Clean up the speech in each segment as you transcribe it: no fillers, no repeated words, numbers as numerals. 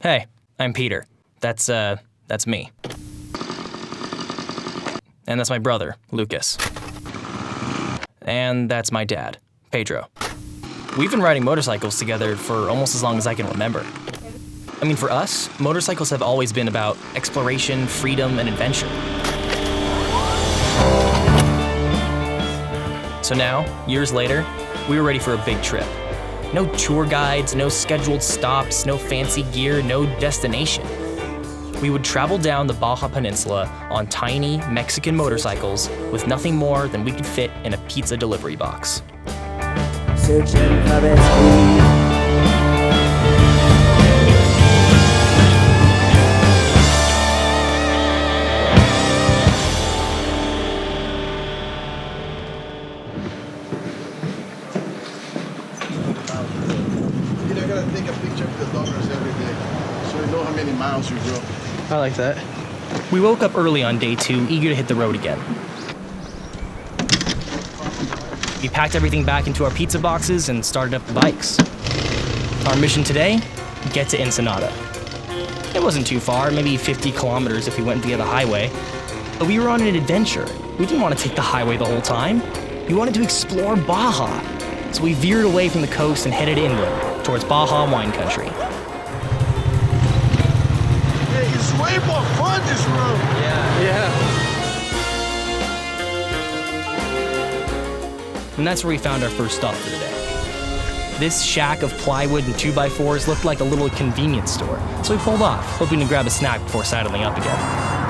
Hey, I'm Peter. That's me. And that's my brother, Lucas. And that's my dad, Pedro. We've been riding motorcycles together for almost as long as I can remember. I mean, for us, motorcycles have always been about exploration, freedom, and adventure. So now, years later, we were ready for a big trip. No tour guides, no scheduled stops, no fancy gear, no destination. We would travel down the Baja Peninsula on tiny Mexican motorcycles with nothing more than we could fit in a pizza delivery box. Searching for its key. You're gonna take a picture of the dollars every day, so you know how many miles you drove. I like that. We woke up early on day 2, eager to hit the road again. We packed everything back into our pizza boxes and started up the bikes. Our mission today? Get to Ensenada. It wasn't too far, maybe 50 kilometers if we went via the highway. But we were on an adventure. We didn't want to take the highway the whole time. We wanted to explore Baja. So we veered away from the coast and headed inland, towards Baja wine country. Hey, it's way more fun this road. Yeah. And that's where we found our first stop for the day. This shack of plywood and 2x4s looked like a little convenience store, so we pulled off, hoping to grab a snack before saddling up again.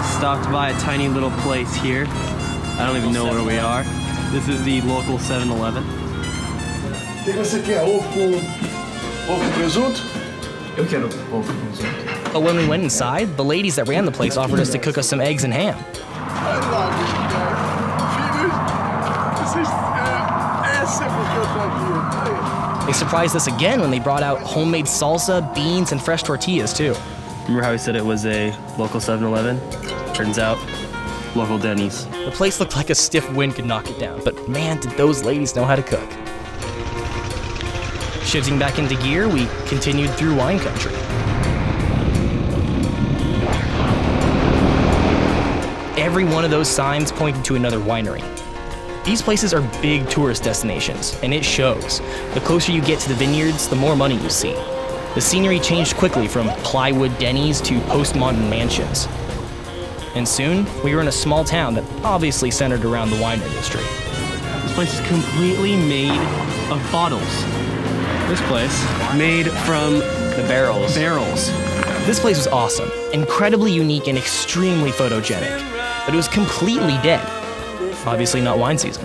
Stopped by a tiny little place here. I don't even know where we are. This is the local 7-Eleven. O que você quer? Ovo com presunto? Eu quero ovo com presunto. But when we went inside, the ladies that ran the place offered us to cook us some eggs and ham. I love it, cara. Filhos, essa é porque eu tô aqui. They surprised us again when they brought out homemade salsa, beans, and fresh tortillas too. Remember how we said it was a local 7-Eleven? Turns out, local Denny's. The place looked like a stiff wind could knock it down, but man, did those ladies know how to cook. Shifting back into gear, we continued through wine country. Every one of those signs pointed to another winery. These places are big tourist destinations, and it shows. The closer you get to the vineyards, the more money you see. The scenery changed quickly from plywood Denny's to postmodern mansions. And soon, we were in a small town that obviously centered around the wine industry. This place is completely made of bottles. This place made from The barrels. barrels. This place was awesome, incredibly unique and extremely photogenic, but it was completely dead. Obviously not wine season.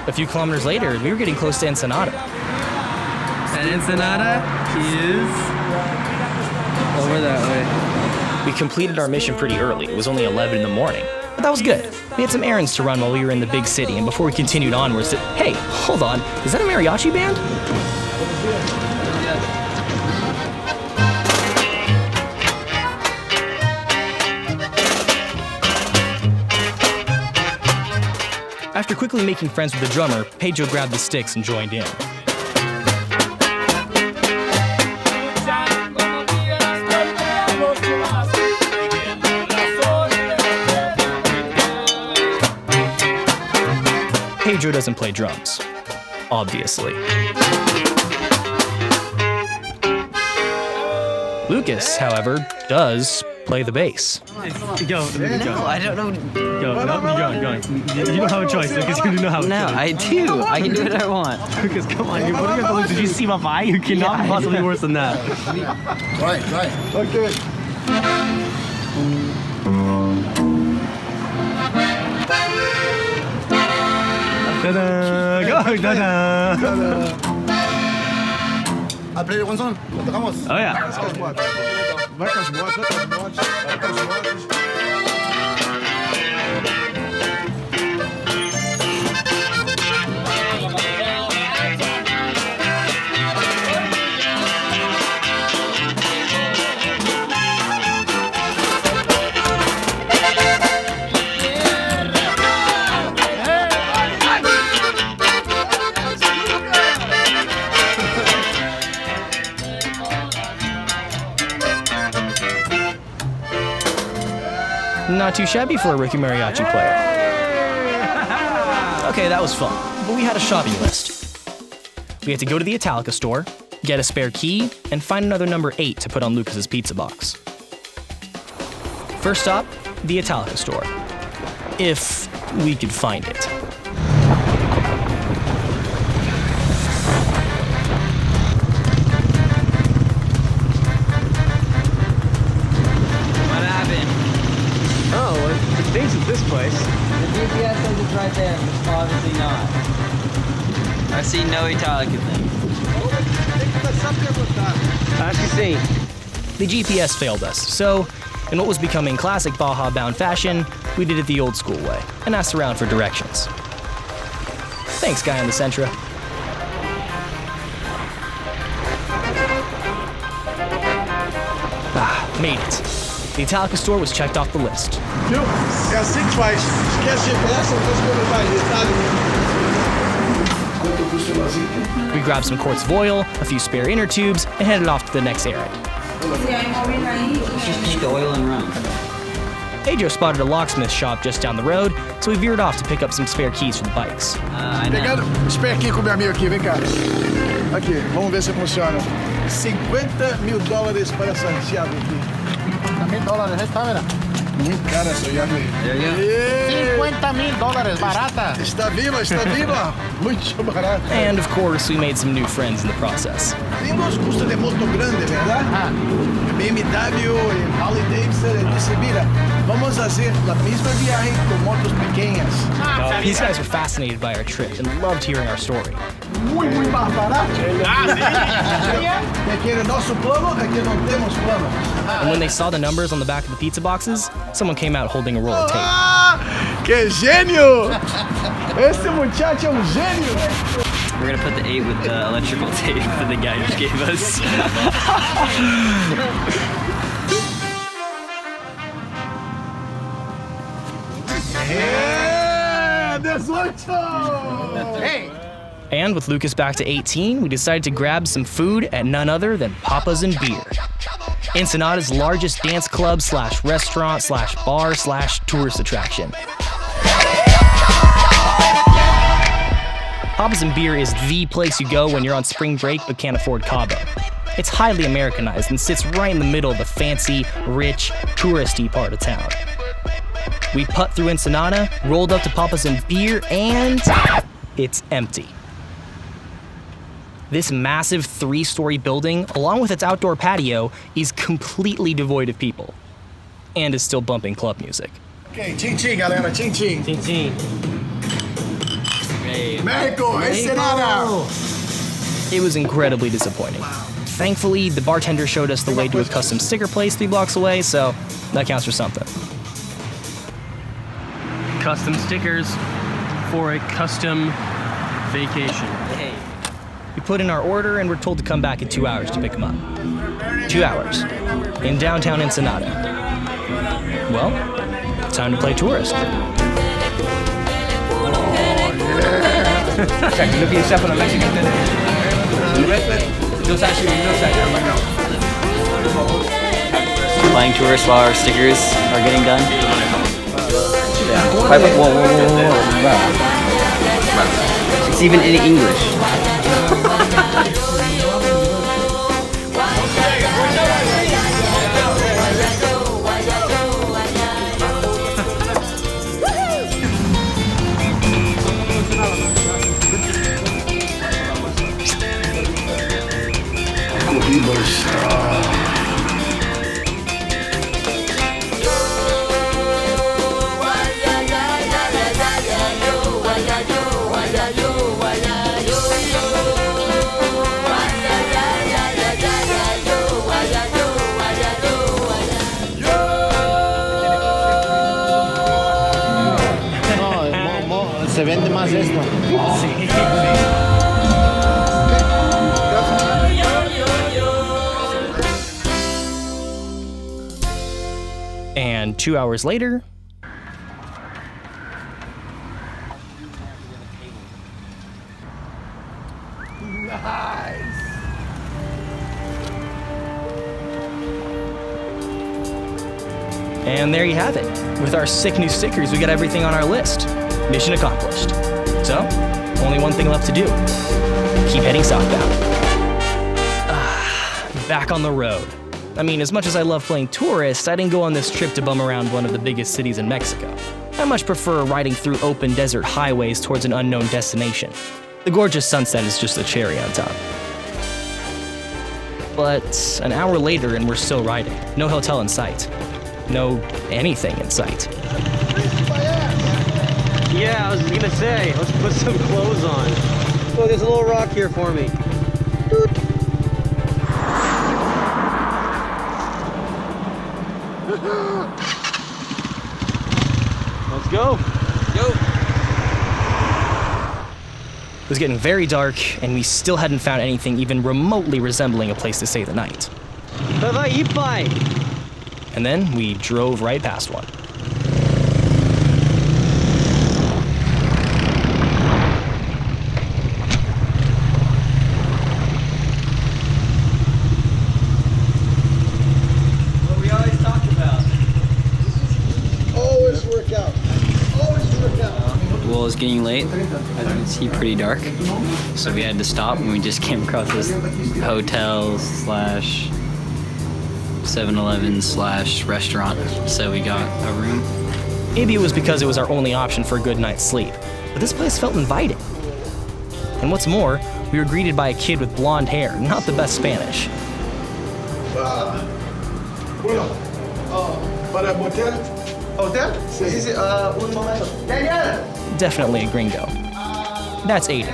A few kilometers later, we were getting close to Ensenada. And Ensenada is over that way. We completed our mission pretty early. It was only 11 in the morning, but that was good. We had some errands to run while we were in the big city, and before we continued onwards, hey, hold on, is that a mariachi band? After quickly making friends with the drummer, Pedro grabbed the sticks and joined in. Pedro doesn't play drums, obviously. Lucas, however, does play the bass. Go. No, I don't know. Go. No, you're going. You don't have a choice because you don't have a No, choice. I do. I can do what I want. Lucas, come on. What are you going to do? Did you see my eye? You cannot be possibly worse than that. Try. Okay. Ta-da! Go! Ta-da! I play one song. Tocamos. Oh yeah. Vai com as motos. Not too shabby for a rookie mariachi player. Okay, that was fun, but we had a shopping list. We had to go to the Italica store, get a spare key, and find another number 8 to put on Lucas's pizza box. First stop, the Italica store. If we could find it. What happened? Oh, well, the base of this place. The GPS says it's right there, but it's obviously not. I see no Italica thing. Acho que sim. The GPS failed us, so in what was becoming classic Baja-bound fashion, we did it the old school way and asked around for directions. Thanks, guy in the Sentra. Made it. The Italica store was checked off the list. Viu? É assim que faz. Esquece GPS, depois quando vai sabe? Quanto custa o azeite? We grabbed some quarts of oil, a few spare inner tubes, and headed off to the next errand. Let's just take the oil and run. Ajo spotted a locksmith shop just down the road, so we veered off to pick up some spare keys for the bikes. I know. Pegando, espera aqui com meu amigo aqui, vem cá. Aqui, vamos ver se funciona. $50 mil para Santiago aqui. $50, está, mira. Muito cara essa llave. There you go. $50,000, barata. Está viva, muito barata. And of course, we made some new friends in the process. Gringos custa de moto grande, ¿verdad? BMW e Harley Davidson, ele disse, mira, vamos fazer a mesma viagem com motos pequeñas. These guys were fascinated by our trip and loved hearing our story. Muito mais barato. É que o nosso plano é que não temos plano. And when they saw the numbers on the back of the pizza boxes, someone came out holding a roll of tape. Ah, que gênio! Esse muchacho é gênio! We're gonna put the 8 with the electrical tape that the guy just gave us. É, 18! Hey, And with Lucas back to 18, we decided to grab some food at none other than Papa's and Beer, Ensenada's largest dance club slash restaurant slash bar slash tourist attraction. Papa's and Beer is the place you go when you're on spring break but can't afford Cabo. It's highly Americanized and sits right in the middle of the fancy, rich, touristy part of town. We putt through Ensenada, rolled up to Papa's and Beer, and it's empty. This massive 3-story building, along with its outdoor patio, is completely devoid of people, and is still bumping club music. Ok, tchim-tchim, galera, tchim-tchim. Sim. México, Ensenada! It was incredibly disappointing. Thankfully, the bartender showed us the way to a custom sticker place 3 blocks away, so that counts for something. Custom stickers for a custom vacation. Hey. We put in our order and we're told to come back in 2 hours to pick them up. 2 hours. In downtown Ensenada. Well, time to play tourist. Check, look yourself on a Mexican Playing tourists while our stickers are getting done. Whoa. It's even in English. Se vende más esto. And 2 hours later, And there you have it. With our sick new stickers, we got everything on our list. Mission accomplished. So, only one thing left to do. Keep heading southbound. Back on the road. I mean, as much as I love playing tourist, I didn't go on this trip to bum around one of the biggest cities in Mexico. I much prefer riding through open desert highways towards an unknown destination. The gorgeous sunset is just the cherry on top. But an hour later and we're still riding. No hotel in sight. No anything in sight. Yeah, I was gonna say, let's put some clothes on. Oh, there's a little rock here for me. Let's go. It was getting very dark, and we still hadn't found anything even remotely resembling a place to stay the night. And then we drove right past one. What we always talked about. Always work out. Always work out. Well, it was getting late. As you can see, pretty dark. So we had to stop, and we just came across this hotel slash 7-Eleven slash restaurant. So we got a room. Maybe it was because it was our only option for a good night's sleep, but this place felt inviting. And what's more, we were greeted by a kid with blonde hair, not the best Spanish. Bueno, para motel. Hotel? Sí, sí, un momento. Definitely a gringo. That's Aiden.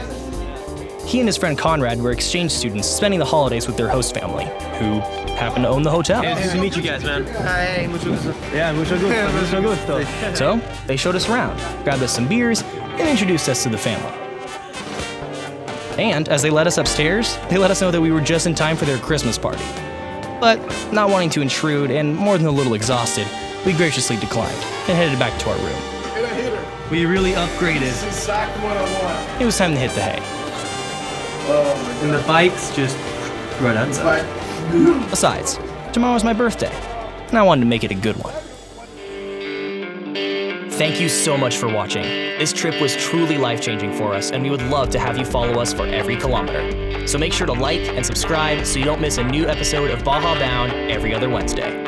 He and his friend Conrad were exchange students spending the holidays with their host family, who happened to own the hotel. Hey, it's good to meet you guys, man. Hi, mucho gusto. Yeah, mucho gusto. So, they showed us around, grabbed us some beers, and introduced us to the family. And as they led us upstairs, they let us know that we were just in time for their Christmas party. But, not wanting to intrude and more than a little exhausted, we graciously declined and headed back to our room. Hit a hitter. We really upgraded. This is exactly what I want. It was time to hit the hay. And the bike's just right outside. Besides, tomorrow's my birthday, and I wanted to make it a good one. Thank you so much for watching. This trip was truly life-changing for us, and we would love to have you follow us for every kilometer. So make sure to like and subscribe so you don't miss a new episode of Baja Bound every other Wednesday.